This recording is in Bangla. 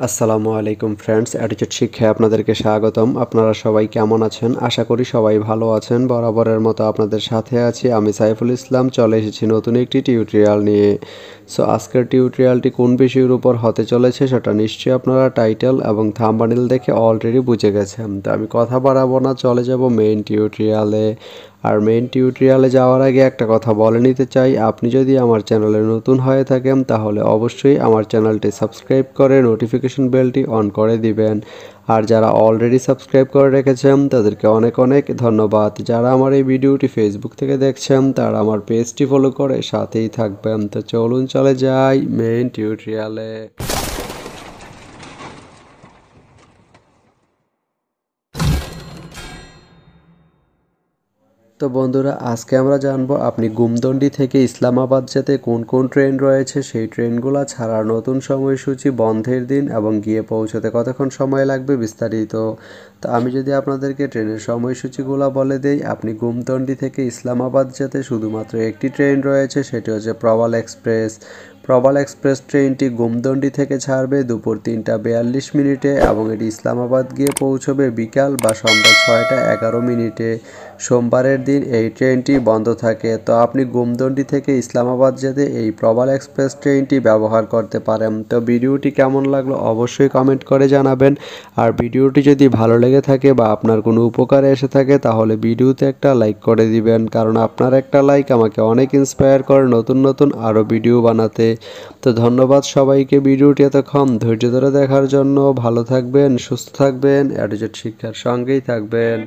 আসসালামু আলাইকুম ফ্রেন্ডস, অ্যাটিটিউড শিক্ষায় আপনাদেরকে স্বাগতম। আপনারা সবাই কেমন আছেন? আশা করি সবাই ভালো আছেন। বরাবরের মতো আপনাদের সাথে আছি আমি সাইফুল ইসলাম। চলে এসেছি নতুন একটি টিউটোরিয়াল নিয়ে। সো আজকের টিউটোরিয়ালটি কোন বিষয়ের উপর হতে চলেছে সেটা নিশ্চয়ই আপনারা টাইটেল এবং থাম্বনেল দেখে অলরেডি বুঝে গেছেন। তো আমি কথা বাড়াবো না, চলে যাব মেইন টিউটোরিয়ালে। আর মেইন টিউটোরিয়ালে যাওয়ার আগে একটা কথা বলে নিতে চাই, আপনি যদি আমার চ্যানেলে নতুন হয়ে থাকেন তাহলে অবশ্যই আমার চ্যানেলটি সাবস্ক্রাইব করে নোটিফিকেশন বেলটি অন করে দিবেন। আর যারা অলরেডি সাবস্ক্রাইব করে রেখেছেন তাদেরকে অনেক অনেক ধন্যবাদ। যারা আমার এই ভিডিওটি ফেসবুক থেকে দেখছেন তারা আমার পেজটি ফলো করে সাথেই থাকবেন। তো চলুন চলে যাই মেইন টিউটোরিয়ালে। তো বন্ধুরা, আজকে আমরা জানবো আপনি গুমদন্ডি থেকে ইসলামাবাদ যেতে কোন কোন ট্রেন রয়েছে, সেই ট্রেনগুলো ছাড়ার নতুন সময়সূচি, বন্ধের দিন এবং গিয়ে পৌঁছতে কতক্ষণ সময় লাগবে বিস্তারিত। তো আমি যদি আপনাদেরকে ট্রেনের সময়সূচিগুলো বলে দেই, আপনি গুমদন্ডি থেকে ইসলামাবাদ যেতে শুধুমাত্র একটি ট্রেন রয়েছে, সেটি হচ্ছে প্রবাল এক্সপ্রেস। প্রবাল এক্সপ্রেস ট্রেনটি গুমদন্ডি থেকে ছাড়বে দুপুর 3টা 42 মিনিটে এবং এটি ইসলামাবাদ গিয়ে পৌঁছবে বিকাল বা সন্ধ্যা 6টা 11 মিনিটে। সোমবারের দিন এই ট্রেনটি বন্ধ থাকে। তো আপনি গুমদন্ডি থেকে ইসলামাবাদ যেতে এই প্রবাল এক্সপ্রেস ট্রেনটি ব্যবহার করতে পারেন। তো ভিডিওটি কেমন লাগলো অবশ্যই কমেন্ট করে জানাবেন। আর ভিডিওটি যদি ভালো লেগে থাকে বা আপনার কোনো উপকারে এসে থাকে তাহলে ভিডিওতে একটা লাইক করে দিবেন, কারণ আপনার একটা লাইক আমাকে অনেক ইন্সপায়ার করে নতুন নতুন আরও ভিডিও বানাতে। তো ধন্যবাদ সবাইকে ভিডিওটি এতক্ষণ ধৈর্য ধরে দেখার জন্য। ভালো থাকবেন, সুস্থ থাকবেন, অ্যাটিটিউড শিক্ষার সঙ্গেই থাকবেন।